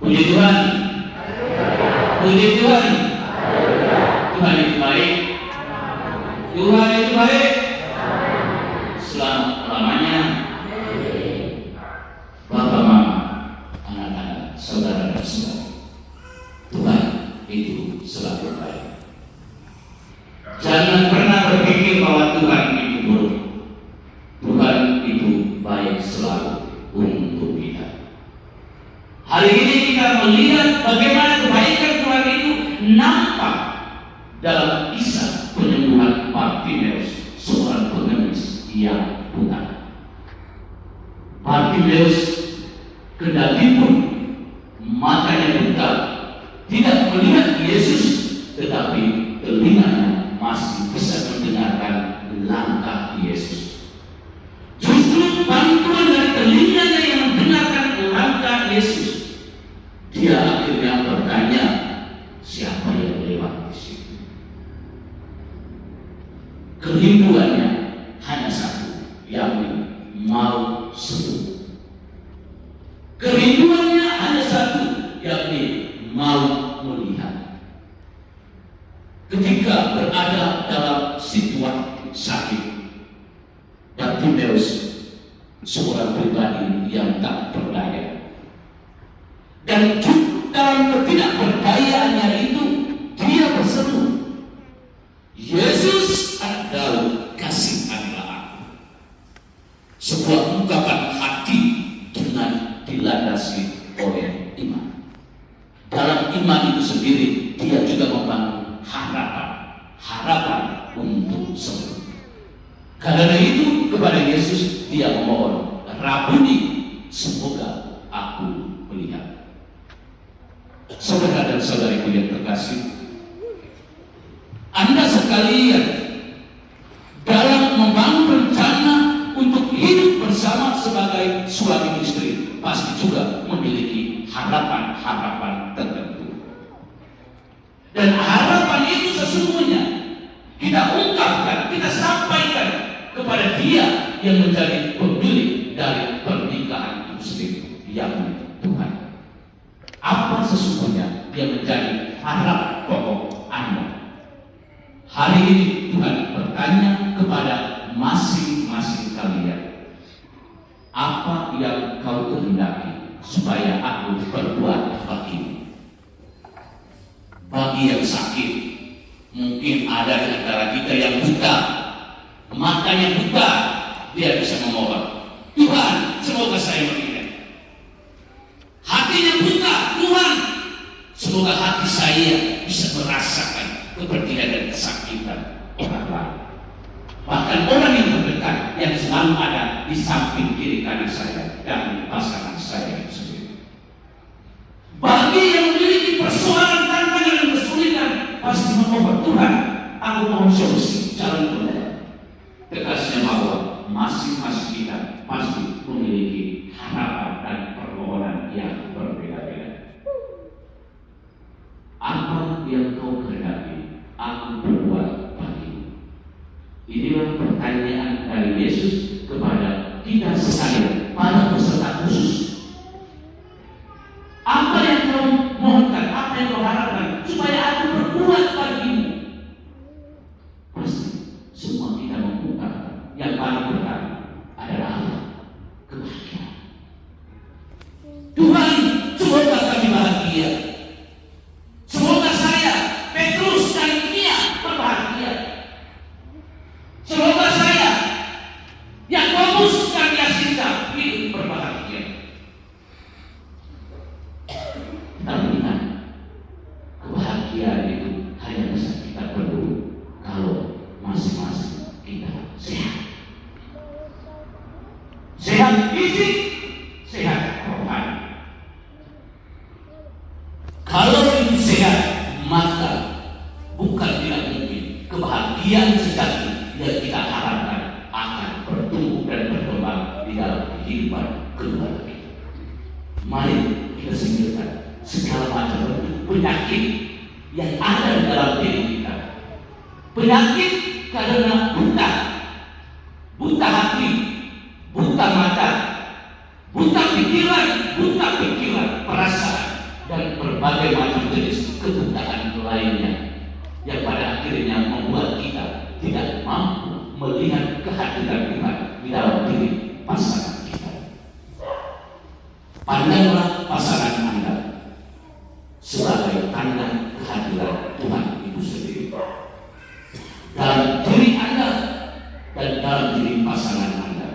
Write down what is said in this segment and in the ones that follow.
Puji Tuhan. Puji Tuhan. Tuhan itu baik. Tuhan itu baik. Selama-lamanya. Bapak, Mama, anak-anak, saudara dan saudara, Tuhan itu selalu baik. Jangan pernah berpikir bahwa Tuhan itu buruk. Tuhan itu baik selalu untuk kita. Hari ini kita melihat bagaimana kebaikan Tuhan itu nampak dalam kisah penyembuhan Bartimeus, seorang pengemis yang buta. Bartimeus kendati pun matanya buta, tidak melihat Yesus, tetapi telinganya masih bisa mendengarkan langkah Yesus. Justru bantuan dari telinganya yang mendengarkan langkah Yesus, dia akhirnya bertanya, siapa yang lewat di sini? Kerinduannya hanya satu, yakni mau sembuh. Kerinduannya hanya satu, yakni mau melihat. Ketika berada dalam situasi sakit, Bartimeus seorang pribadi yang tak berdaya, dan dalam ketidakberdayaannya itu dia berseru, Yesus anak Daud, kasihanilah aku. Sebuah ungkapan hati dengan dilandasi oleh iman. Dalam iman itu sendiri dia juga membangun harapan untuk sembuh. Karena itu kepada Yesus dia memohon, Rabuni, semoga aku melihat. Saudara dan saudariku yang terkasih, Anda sekalian dalam membangun rencana untuk hidup bersama sebagai suami istri pasti juga memiliki harapan-harapan tertentu. Dan harapan itu sesungguhnya kita ungkapkan, kita sampaikan kepada dia yang menjadi pemilik dari pernikahan itu sendiri, yakni Tuhan. Apa sesungguhnya yang menjadi harap pokok Anda? Hari ini Tuhan bertanya kepada masing-masing kalian, apa yang kau kehendaki supaya aku berbuat bagimu? Bagi yang sakit, mungkin ada di antara kita yang buta, matanya buta, dia bisa memohon, Tuhan, semoga saya melihat. Hatinya buta, Tuhan, semoga hati saya bisa merasakan kepedihan dan kesakitan orang lain. Bahkan orang yang terdekat yang selalu ada di samping kiri kanan saya dan pasangan saya itu sendiri. Bagi yang memiliki persoalan, tantangan dan kesulitan, pasti memohon, Tuhan, aku mohon solusi, jalan keluar. Tegasnya bahwa masing-masing kita pasti memiliki harapan dan permohonan yang berbeda-beda. Apa yang kau kehendaki, aku berbuat bagimu. Inilah pertanyaan dari Yesus kepada kita sekalian, para peserta khusus. Apa yang kau mohonkan, apa yang kau harapkan, supaya aku berbuat bagimu? Pasti semua kita mengungkapkan yang paling pertama adalah kebahagiaan. Tuhan, semoga kami bahagia. Semoga saya, Petrus dan Nia berbahagia. Semoga saya, Yakobus dan Yasinta hidup berbahagia. Tapi ingat, kebahagiaan itu hanya bisa kita perlu kalau masing-masing kita sehat. Sehat fisik, sehat rohani. Kalau itu sehat, maka bukan tidak mungkin kebahagiaan sejati yang kita harapkan akan bertumbuh dan berkembang di dalam kehidupan keluarga kita. Mari kita singkirkan segala macam bentuk penyakit yang ada di dalam diri kita. Penyakit karena buta hati, buta mata, buta pikiran perasaan, berbagai macam jenis kebutaan lainnya yang pada akhirnya membuat kita tidak mampu melihat kehadiran Tuhan di dalam diri pasangan kita. Pandanglah pasangan Anda sebagai tanda kehadiran Tuhan itu sendiri dalam diri Anda dan dalam diri pasangan Anda.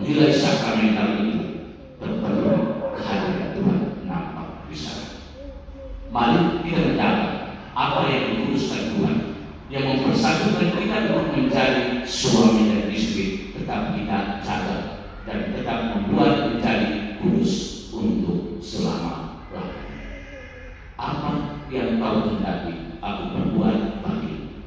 Nilai sakramental itu berpenuh kehadiran Tuhan nampak di sana. Mari kita menjaga apa yang dikuduskan Tuhan, yang mempersatukan kita untuk menjadi suami dan istri, tetap kita jaga dan tetap membuat menjadi kudus untuk selama-lamanya. Apa yang kau hendaki aku perbuat bagimu?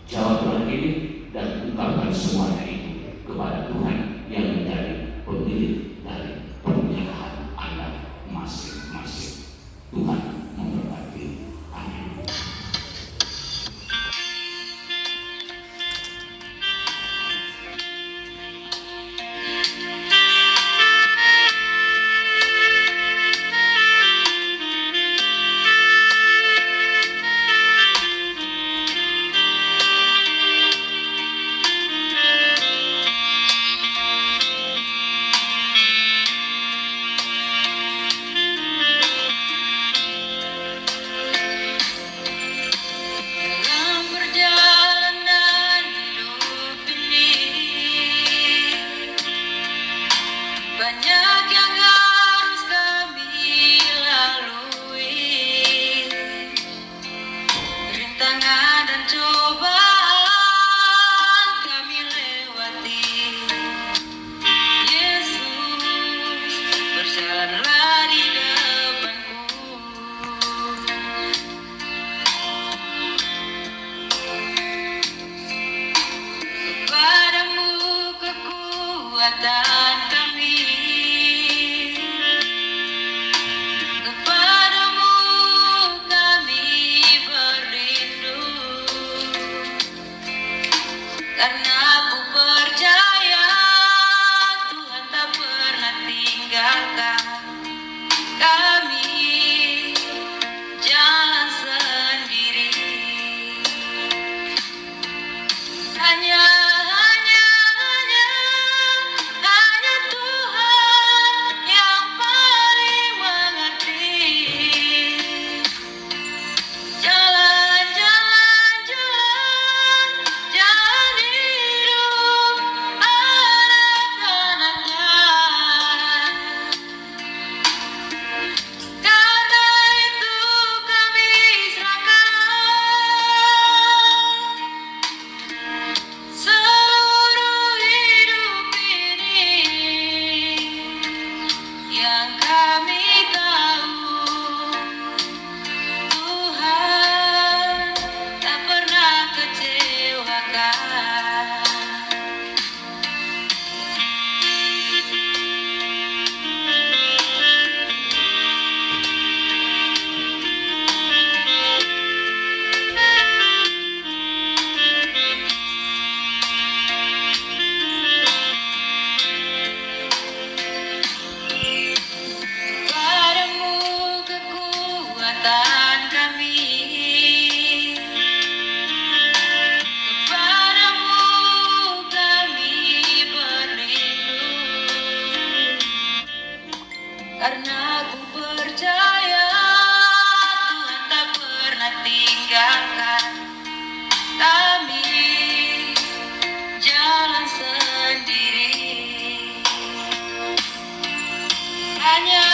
Jawablah ini dan ungkapkan semuanya itu kepada Tuhan yang menjadi pemilik dari pernikahan Anda masing-masing. Tuhan memberkati. Amin. Karena ku percaya Tuhan tak pernah tinggalkan kami jalan sendiri. Hanya